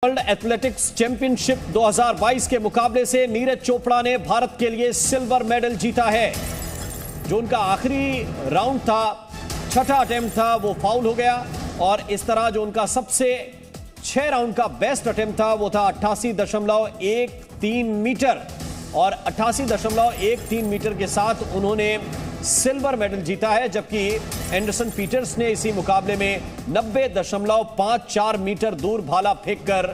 World athletics championship 2022 के मुकाबले से नीरज चोपड़ा ने भारत के लिए सिल्वर मेडल जीता है। जो उनका आखिरी राउंड था, छठा अटेम्प्ट था, वो फाउल हो गया और इस तरह जो उनका सबसे 6 राउंड का बेस्ट अटेम्प्ट था वो था 88.13 मीटर और 88.13 मीटर के साथ उन्होंने सिल्वर मेडल जीता है। जबकि एंडरसन पीटर्स ने इसी मुकाबले में 90.54 मीटर दूर भाला फेंककर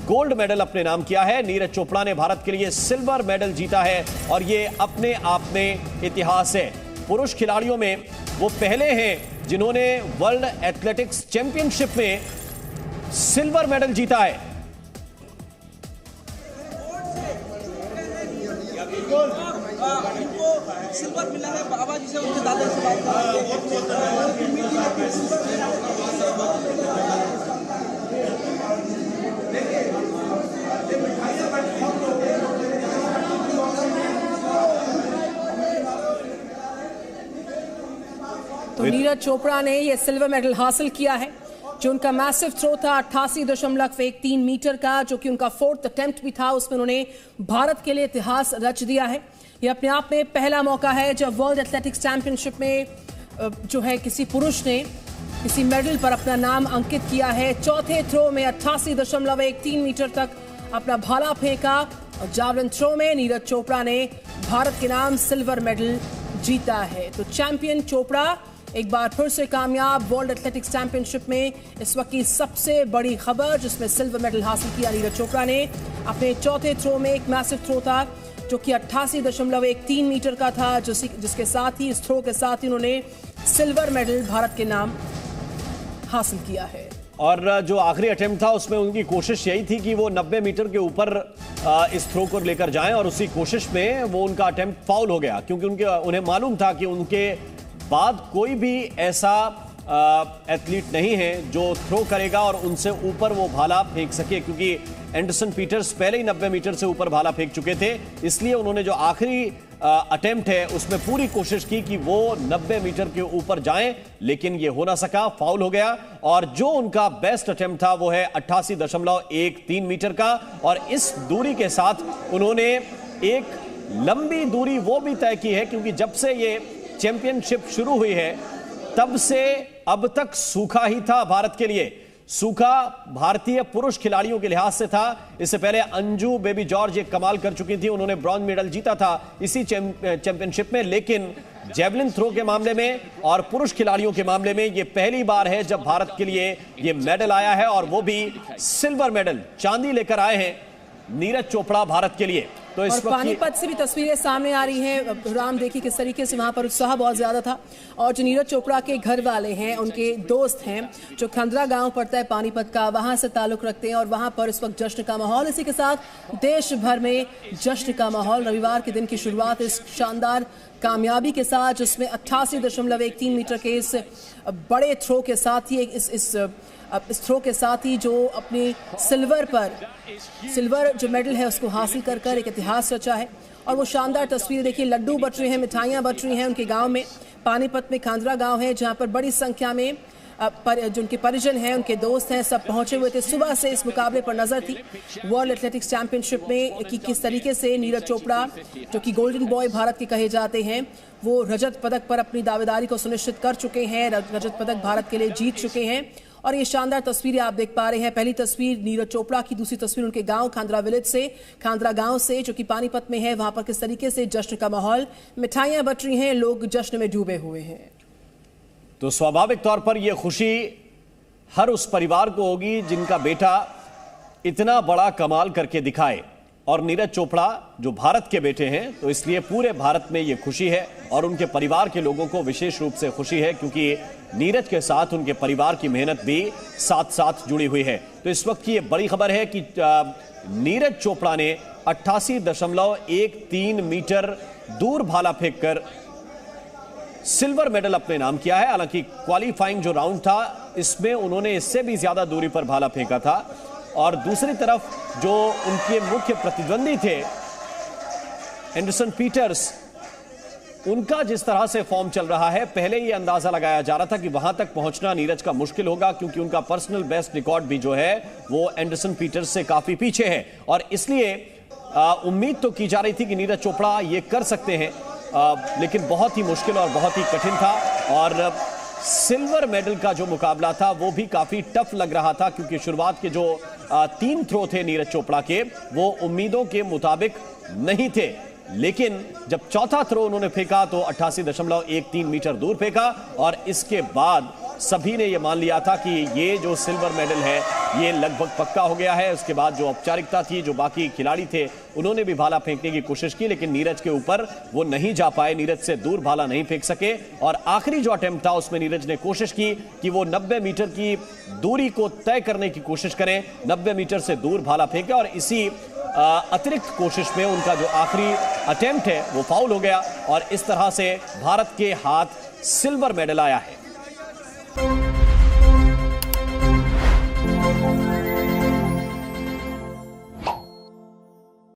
गोल्ड मेडल अपने नाम किया है। नीरज चोपड़ा ने भारत के लिए सिल्वर मेडल जीता है और ये अपने आप में इतिहास है। पुरुष खिलाड़ियों में वो पहले हैं जिन्होंने वर्ल्ड एथलेटिक्स चैंपियनशिप में सिल्वर मेडल जीता है। इनको सिल्वर मिला है। बाबा जी से उनके दादा से बात तो नीरज चोपड़ा ने यह सिल्वर मेडल हासिल किया है। जो उनका मैसिव थ्रो था 88.13 मीटर का, जो कि उनका 4th अटेम्प्ट भी था, उसमें उन्होंने भारत के लिए इतिहास रच दिया है। यह अपने आप में पहला मौका है जब वर्ल्ड एथलेटिक्स चैंपियनशिप में जो है किसी पुरुष ने किसी मेडल पर अपना नाम अंकित किया है। चौथे थ्रो में 88.13 मीटर तक अपना भाला फेंका और जावलिन थ्रो में नीरज चोपड़ा ने भारत के नाम सिल्वर मेडल जीता है। तो चैंपियन चोपड़ा एक बार फिर से कामयाब। वर्ल्ड एथलेटिक्स चैंपियनशिप में इस वक्त की सबसे बड़ी खबर, जिसमें सिल्वर मेडल हासिल किया नीरज चोपड़ा ने। अपने चौथे थ्रो में एक मैसिव थ्रो था जो कि 88.13 मीटर का था, जिसके साथ ही इस थ्रो के साथ ही उन्होंने सिल्वर मेडल भारत के नाम हासिल किया है। और जो आखिरी अटेम्प्ट था उसमें उनकी कोशिश यही थी कि वो 90 मीटर के ऊपर इस थ्रो को लेकर जाएं और उसी कोशिश में वो उनका अटेम्प्ट फाउल हो गया, क्योंकि उन्हें मालूम था कि उनके बाद कोई भी ऐसा एथलीट नहीं है जो थ्रो करेगा और उनसे ऊपर वो भाला फेंक सके, क्योंकि एंडरसन पीटर्स पहले ही 90 मीटर से ऊपर भाला फेंक चुके थे। इसलिए उन्होंने जो आखिरी अटेम्प्ट है उसमें पूरी कोशिश की कि वो 90 मीटर के ऊपर जाएं, लेकिन ये हो ना सका, फाउल हो गया। और जो उनका बेस्ट अटेम्प्ट था वो है 88.13 मीटर का और इस दूरी के साथ उन्होंने एक लंबी दूरी वो भी तय की है, क्योंकि जब से ये चैंपियनशिप शुरू हुई है तब से अब तक सूखा ही था भारत के लिए। सूखा भारतीय पुरुष खिलाड़ियों के लिहाज से था। इससे पहले अंजू बेबी जॉर्ज एक कमाल कर चुकी थी, उन्होंने ब्रॉन्ज मेडल जीता था इसी चैंपियनशिप में, लेकिन जेवलिन थ्रो के मामले में और पुरुष खिलाड़ियों के मामले में यह पहली बार है जब भारत के लिए यह मेडल आया है और वो भी सिल्वर मेडल। चांदी लेकर आए हैं नीरज चोपड़ा भारत के लिए। तो और पानीपत से भी तस्वीरें सामने आ रही हैं। राम, देखिए किस तरीके से वहां पर उत्साह बहुत ज्यादा था। और जो नीरज चोपड़ा के घर वाले हैं, उनके दोस्त हैं, जो खंडरा गांव पड़ता है पानीपत का, वहां से ताल्लुक रखते हैं और वहां पर इस वक्त जश्न का माहौल। इसी के साथ देश भर में जश्न का माहौल। रविवार के दिन की शुरुआत इस शानदार कामयाबी के साथ, जिसमें 88.13 मीटर के इस बड़े थ्रो के साथ ही इस थ्रो के साथ ही जो अपनी सिल्वर जो मेडल है उसको हासिल कर एक इतिहास रचा है। और वो शानदार तस्वीर देखिए, लड्डू बट रहे हैं, मिठाइयाँ बट रही हैं उनके गांव में। पानीपत में खांडरा गांव है जहां पर बड़ी संख्या में जो उनके परिजन हैं, उनके दोस्त हैं, सब पहुंचे हुए थे। सुबह से इस मुकाबले पर नजर थी वर्ल्ड एथलेटिक्स चैंपियनशिप में कि किस तरीके से नीरज चोपड़ा, जो कि गोल्डन बॉय भारत के कहे जाते हैं, वो रजत पदक पर अपनी दावेदारी को सुनिश्चित कर चुके हैं, रजत पदक भारत के लिए जीत चुके हैं। और ये शानदार तस्वीरें आप देख पा रहे हैं। पहली तस्वीर नीरज चोपड़ा की, दूसरी तस्वीर उनके गांव खांडरा विलेज से, खांडरा गांव से, जो कि पानीपत में है। वहां पर किस तरीके से जश्न का माहौल, मिठाइयां बट रही हैं, लोग जश्न में डूबे हुए हैं। तो स्वाभाविक तौर पर यह खुशी हर उस परिवार को होगी जिनका बेटा इतना बड़ा कमाल करके दिखाए। और नीरज चोपड़ा जो भारत के बेटे हैं, तो इसलिए पूरे भारत में यह खुशी है और उनके परिवार के लोगों को विशेष रूप से खुशी है, क्योंकि नीरज के साथ उनके परिवार की मेहनत भी साथ साथ जुड़ी हुई है। तो इस वक्त की यह बड़ी खबर है कि नीरज चोपड़ा ने 88.13 मीटर दूर भाला फेंककर सिल्वर मेडल अपने नाम किया है। हालांकि क्वालिफाइंग जो राउंड था इसमें उन्होंने इससे भी ज्यादा दूरी पर भाला फेंका था। और दूसरी तरफ जो उनके मुख्य प्रतिद्वंदी थे एंडरसन पीटर्स, उनका जिस तरह से फॉर्म चल रहा है, पहले ये अंदाजा लगाया जा रहा था कि वहां तक पहुंचना नीरज का मुश्किल होगा, क्योंकि उनका पर्सनल बेस्ट रिकॉर्ड भी जो है वो एंडरसन पीटर्स से काफी पीछे है। और इसलिए उम्मीद तो की जा रही थी कि नीरज चोपड़ा ये कर सकते हैं, लेकिन बहुत ही मुश्किल और बहुत ही कठिन था। और सिल्वर मेडल का जो मुकाबला था वो भी काफी टफ लग रहा था, क्योंकि शुरुआत के जो 3 थ्रो थे नीरज चोपड़ा के, वो उम्मीदों के मुताबिक नहीं थे। लेकिन जब चौथा थ्रो उन्होंने फेंका तो 88.13 मीटर दूर फेंका, और इसके बाद सभी ने यह मान लिया था कि ये जो सिल्वर मेडल है ये लगभग पक्का हो गया है। उसके बाद जो औपचारिकता थी, जो बाकी खिलाड़ी थे उन्होंने भी भाला फेंकने की कोशिश की, लेकिन नीरज के ऊपर वो नहीं जा पाए, नीरज से दूर भाला नहीं फेंक सके। और आखिरी जो अटेम्प्ट था उसमें नीरज ने कोशिश की कि वो 90 मीटर की दूरी को तय करने की कोशिश करें, 90 मीटर से दूर भाला फेंके, और इसी अतिरिक्त कोशिश में उनका जो आखिरी अटेम्प्ट है वो फाउल हो गया, और इस तरह से भारत के हाथ सिल्वर मेडल आया है।